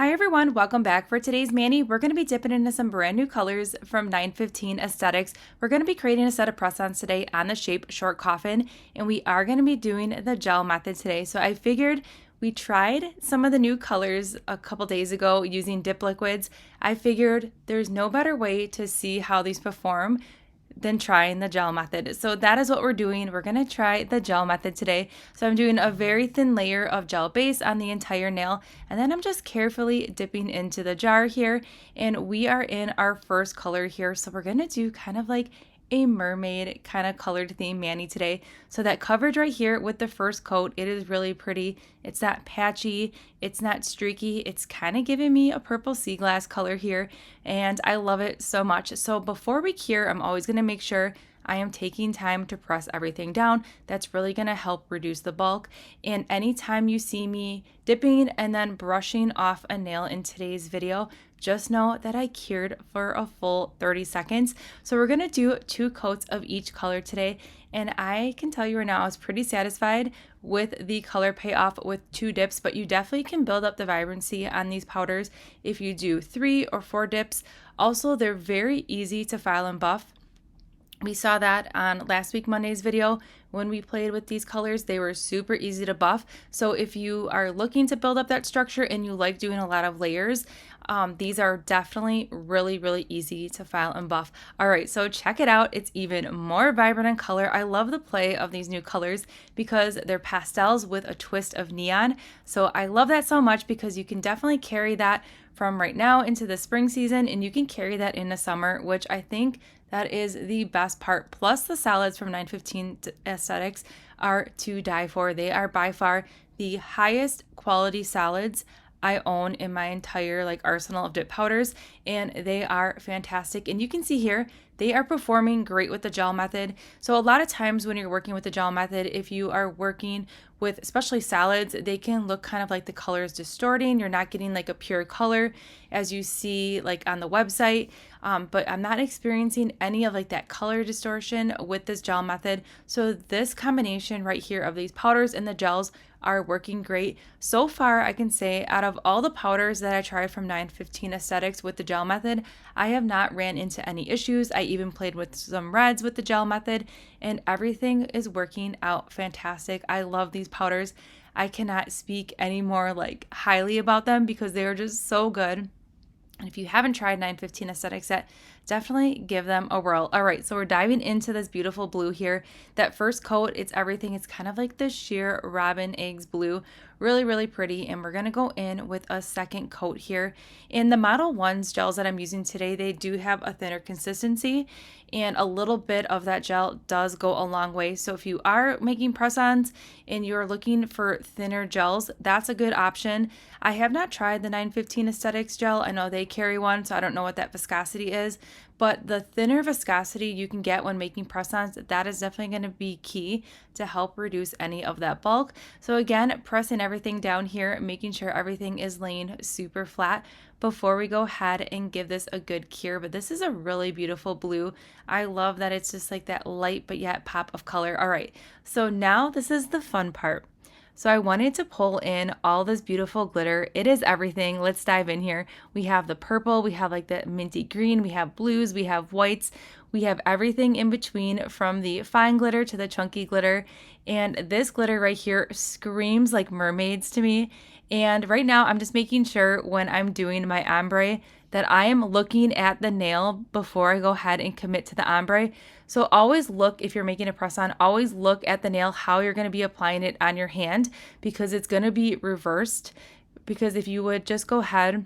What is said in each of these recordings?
Hi everyone, welcome back. For today's mani, we're going to be dipping into some brand new colors from 915 Aesthetics. We're going to be creating a set of press-ons today on the shape short coffin, and we are going to be doing the gel method today. So I figured we tried some of the new colors a couple days ago using dip liquids. I figured there's no better way to see how these perform than trying the gel method. So that is what we're doing. We're going to try the gel method today. So I'm doing a very thin layer of gel base on the entire nail, and then I'm just carefully dipping into the jar here, and we are in our first color here. So we're going to do kind of like a mermaid kind of colored theme mani today. So that coverage right here with the first coat, it is really pretty. It's not patchy, it's not streaky, it's kind of giving me a purple sea glass color here, and I love it so much. So before we cure, I'm always going to make sure I am taking time to press everything down. That's really going to help reduce the bulk. And anytime you see me dipping and then brushing off a nail in today's video, just know that I cured for a full 30 seconds. So we're going to do 2 coats of each color today. And I can tell you right now, I was pretty satisfied with the color payoff with 2 dips, but you definitely can build up the vibrancy on these powders if you do 3 or 4 dips. Also, they're very easy to file and buff. We saw that on last week Monday's video when we played with these colors. They were super easy to buff. So if you are looking to build up that structure and you like doing a lot of layers, these are definitely really easy to file and buff. All right, so check it out. It's even more vibrant in color. I love the play of these new colors because they're pastels with a twist of neon. So I love that so much because you can definitely carry that from right now into the spring season, and you can carry that into summer, which I think that is the best part. Plus the solids from 915 Aesthetics are to die for. They are by far the highest quality solids I own in my entire arsenal of dip powders, and they are fantastic. And you can see here, they are performing great with the gel method. So a lot of times when you're working with the gel method, if you are working with especially solids, they can look kind of like the color is distorting. You're not getting like a pure color as you see like on the website. But I'm not experiencing any of like that color distortion with this gel method. So this combination right here of these powders and the gels are working great. So far, I can say out of all the powders that I tried from 915 Aesthetics with the gel method, I have not ran into any issues. I even played with some reds with the gel method, and everything is working out fantastic. I love these powders. I cannot speak any more highly about them because they are just so good. And if you haven't tried 915 Aesthetics yet, definitely give them a whirl. All right, so we're diving into this beautiful blue here. That first coat, it's everything. It's kind of like the sheer robin eggs blue. Really pretty. And we're going to go in with a second coat here. In the Model 1's gels that I'm using today, they do have a thinner consistency, and a little bit of that gel does go a long way. So if you are making press-ons and you're looking for thinner gels, that's a good option. I have not tried the 915 Aesthetics gel. I know they carry one, so I don't know what that viscosity is, but the thinner viscosity you can get when making press-ons, that is definitely going to be key to help reduce any of that bulk. So again, pressing everything down here, making sure everything is laying super flat before we go ahead and give this a good cure. But this is a really beautiful blue. I love that it's just like that light but yet pop of color. All right, so now this is the fun part. So I wanted to pull in all this beautiful glitter. It is everything. Let's dive in here. We have the purple, we have like the minty green, we have blues, we have whites, we have everything in between from the fine glitter to the chunky glitter. And this glitter right here screams like mermaids to me. And right now I'm just making sure when I'm doing my ombre that I am looking at the nail before I go ahead and commit to the ombre. So always look, if you're making a press on, always look at the nail, how you're going to be applying it on your hand, because it's going to be reversed. Because if you would just go ahead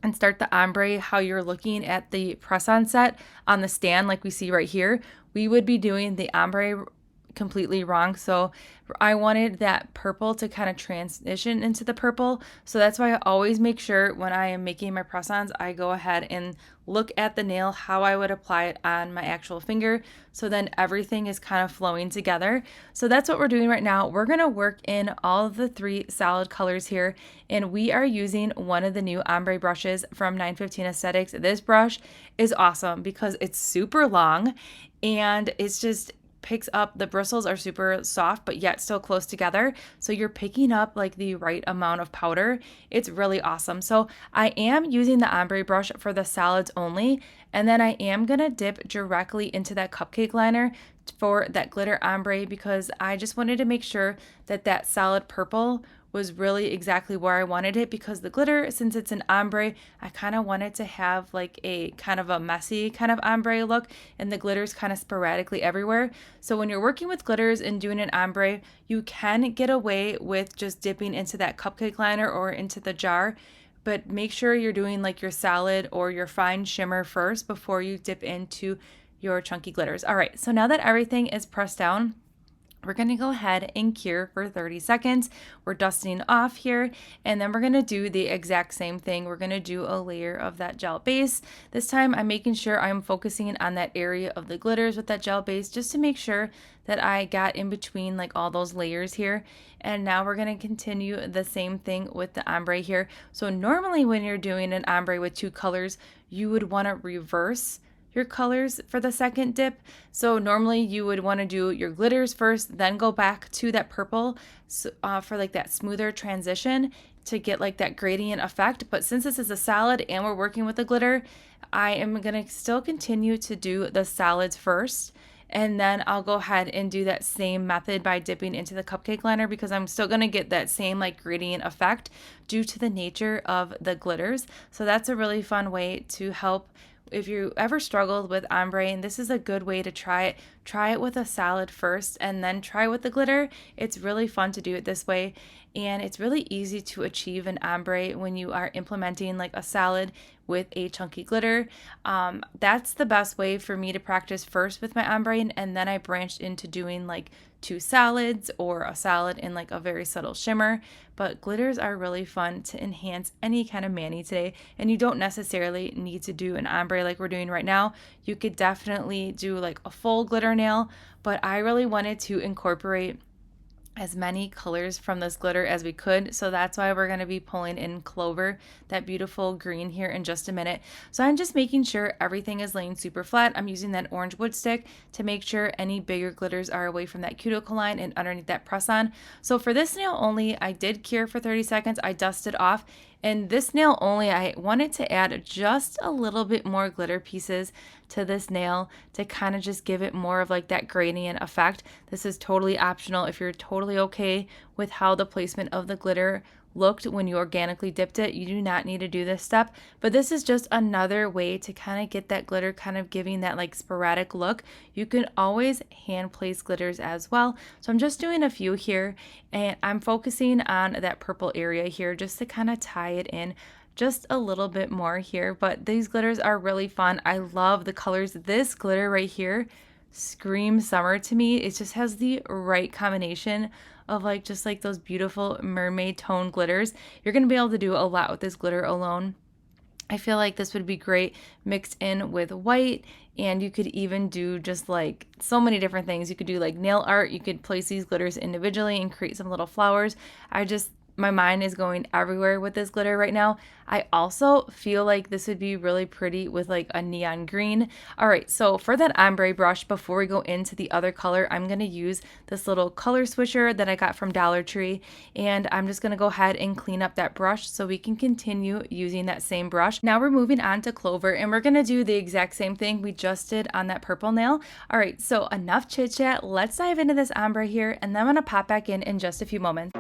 and start the ombre how you're looking at the press-on set on the stand like we see right here, we would be doing the ombre completely wrong. So I wanted that purple to kind of transition into the purple. So that's why I always make sure when I am making my press-ons, I go ahead and look at the nail, how I would apply it on my actual finger. So then everything is kind of flowing together. So that's what we're doing right now. We're going to work in all of the 3 solid colors here. And we are using one of the new ombre brushes from 915 Aesthetics. This brush is awesome because it's super long and it's just picks up, the bristles are super soft, but yet still close together. So you're picking up like the right amount of powder. It's really awesome. So I am using the ombre brush for the solids only. And then I am going to dip directly into that cupcake liner for that glitter ombre because I just wanted to make sure that that solid purple was really exactly where I wanted it, because the glitter, since it's an ombre, I kind of wanted to have like a kind of a messy kind of ombre look, and the glitter's kind of sporadically everywhere. So when you're working with glitters and doing an ombre, you can get away with just dipping into that cupcake liner or into the jar, but make sure you're doing like your solid or your fine shimmer first before you dip into your chunky glitters. All right, so now that everything is pressed down, we're going to go ahead and cure for 30 seconds. We're dusting off here, and then we're going to do the exact same thing. We're going to do a layer of that gel base. This time I'm making sure I'm focusing on that area of the glitters with that gel base, just to make sure that I got in between like all those layers here. And now we're going to continue the same thing with the ombre here. So normally when you're doing an ombre with two colors, you would want to reverse your colors for the second dip. So normally you would want to do your glitters first, then go back to that purple for like that smoother transition to get like that gradient effect. But since this is a solid and we're working with the glitter, I am going to still continue to do the solids first. And then I'll go ahead and do that same method by dipping into the cupcake liner, because I'm still going to get that same like gradient effect due to the nature of the glitters. So that's a really fun way to help if you ever struggled with ombre, and this is a good way to try it with a solid first and then try with the glitter. It's really fun to do it this way, and it's really easy to achieve an ombre when you are implementing like a solid with a chunky glitter. That's the best way for me to practice first with my ombre, and then I branched into doing like two solids or a solid in like a very subtle shimmer. But glitters are really fun to enhance any kind of mani today, and you don't necessarily need to do an ombre like we're doing right now. You could definitely do like a full glitter nail, but I really wanted to incorporate as many colors from this glitter as we could. So that's why we're going to be pulling in Clover, that beautiful green, here in just a minute. So I'm just making sure everything is laying super flat. I'm using that orange wood stick to make sure any bigger glitters are away from that cuticle line and underneath that press on. So for this nail only, I did cure for 30 seconds. I dusted off. And this nail only, I wanted to add just a little bit more glitter pieces to this nail to kind of just give it more of like that gradient effect. This is totally optional if you're totally okay with how the placement of the glitter looked when you organically dipped it. You do not need to do this step, but this is just another way to kind of get that glitter kind of giving that like sporadic look. You can always hand place glitters as well. So I'm just doing a few here, and I'm focusing on that purple area here just to kind of tie it in just a little bit more here. But these glitters are really fun. I love the colors. This glitter right here screams summer to me. It just has the right combination of like just like those beautiful mermaid tone glitters. You're going to be able to do a lot with this glitter alone. I feel like this would be great mixed in with white, and you could even do just like so many different things. You could do like nail art. You could place these glitters individually and create some little flowers. My mind is going everywhere with this glitter right now. I also feel like this would be really pretty with like a neon green. All right, so for that ombre brush, before we go into the other color, I'm going to use this little color swisher that I got from Dollar Tree, and I'm just going to go ahead and clean up that brush so we can continue using that same brush. Now we're moving on to Clover, and we're going to do the exact same thing we just did on that purple nail. All right, so enough chit chat. Let's dive into this ombre here, and then I'm going to pop back in just a few moments.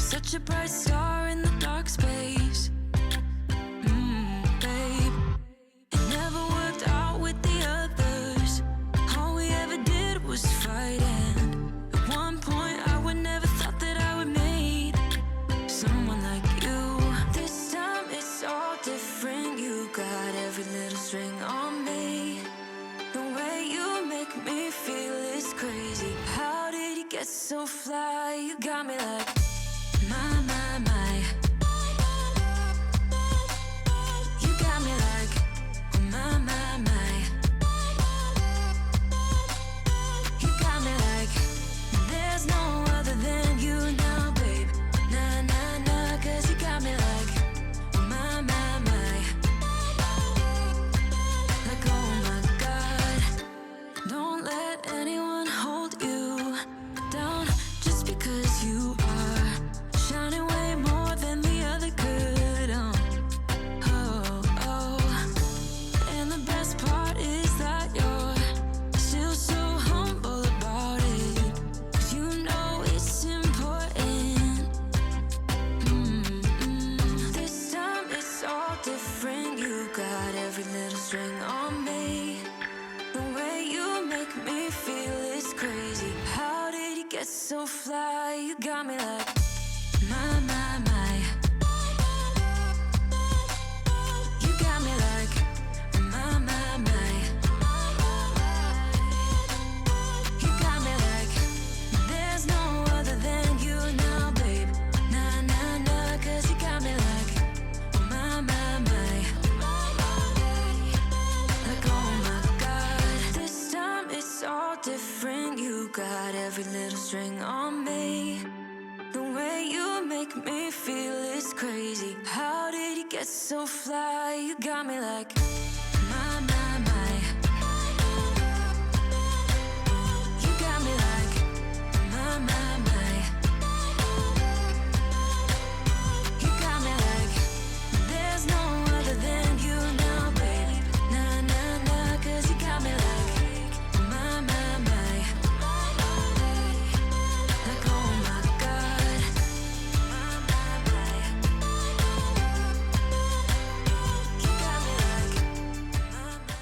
such a bright star in the dark space. Babe, it never worked out with the others. All we ever did was fight, and at one point I would never thought that I would meet someone like you. This time it's all different. You got every little string on me. The way you make me feel is crazy. How did you get so fly? You got me like my, my, my. You got me like my, my, my. You got me like there's no other than you now, babe. Nah, nah, nah, 'cause you got me like my, my, my. Like oh my God, don't let anyone hold you down just because you are shining way more than the other could. Oh, oh. And the best part is that you're still so humble about it. 'Cause you know it's important. This time it's all different. You got every little string on me. The way you make me feel is crazy. How did you get so fly? You got me like my, my, my. You got me like my, my, my. You got me like there's no other than you now, babe. Nah, nah, nah, 'cause you got me like my, my, my. Like oh my God, this time it's all different. You got every little string on me. The way you make me feel is crazy. How did you get so fly? You got me like my, my, my. You got me like my, my, my. You got me like there's no other than you now, babe. Nah, nah, nah, 'cause you got me like my, my, my. Like oh my God, my, my, my. You got me like my, my.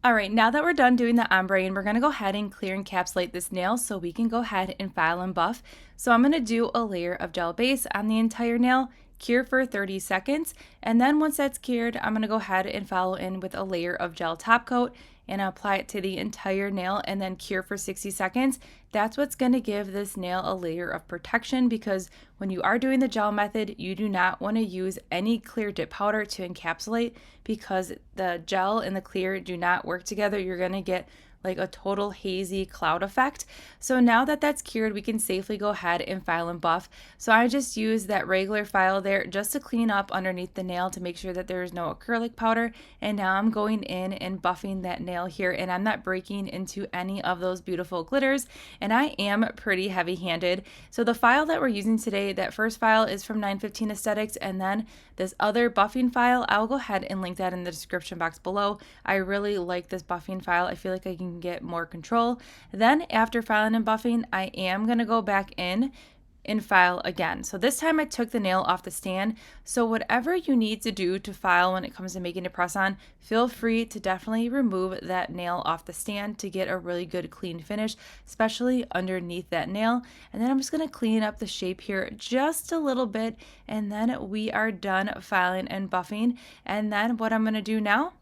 All right, now that we're done doing the ombre, and we're gonna go ahead and clear encapsulate this nail so we can go ahead and file and buff. So I'm gonna do a layer of gel base on the entire nail, cure for 30 seconds, and then once that's cured, I'm gonna go ahead and follow in with a layer of gel top coat and apply it to the entire nail and then cure for 60 seconds. That's what's gonna give this nail a layer of protection, because when you are doing the gel method, you do not wanna use any clear dip powder to encapsulate, because the gel and the clear do not work together. You're gonna get like a total hazy cloud effect. So now that that's cured, we can safely go ahead and file and buff. So I just use that regular file there just to clean up underneath the nail to make sure that there is no acrylic powder. And now I'm going in and buffing that nail here, and I'm not breaking into any of those beautiful glitters, and I am pretty heavy handed. So the file that we're using today, that first file is from 915 Aesthetics, and then this other buffing file, I'll go ahead and link that in the description box below. I really like this buffing file. I feel like I can get more control. Then after filing and buffing, I am going to go back in and file again. So this time I took the nail off the stand. So whatever you need to do to file when it comes to making a press on, feel free to definitely remove that nail off the stand to get a really good clean finish, especially underneath that nail. And then I'm just going to clean up the shape here just a little bit, and then we are done filing and buffing. And then what I'm going to do now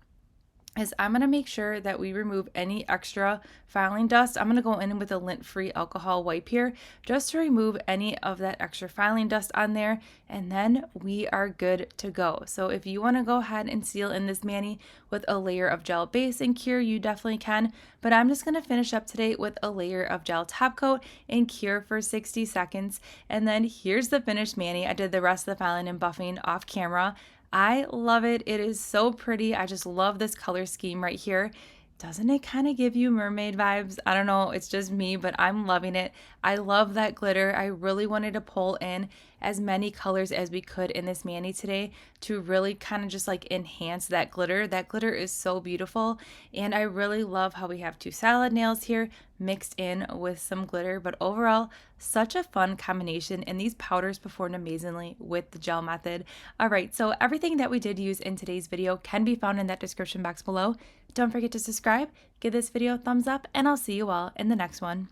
is I'm going to make sure that we remove any extra filing dust. I'm going to go in with a lint-free alcohol wipe here just to remove any of that extra filing dust on there, and then we are good to go. So if you want to go ahead and seal in this mani with a layer of gel base and cure, you definitely can, but I'm just going to finish up today with a layer of gel top coat and cure for 60 seconds. And then here's the finished mani. I did the rest of the filing and buffing off camera. I love it. It is so pretty. I just love this color scheme right here. Doesn't it kind of give you mermaid vibes? I don't know, it's just me, but I'm loving it. I love that glitter. I really wanted to pull in as many colors as we could in this mani today to really kind of just like enhance that glitter. That glitter is so beautiful, and I really love how we have two salad nails here. mixed in with some glitter, but overall such a fun combination, and these powders performed amazingly with the gel method. All right, so everything that we did use in today's video can be found in that description box below. Don't forget to subscribe, give this video a thumbs up, and I'll see you all in the next one.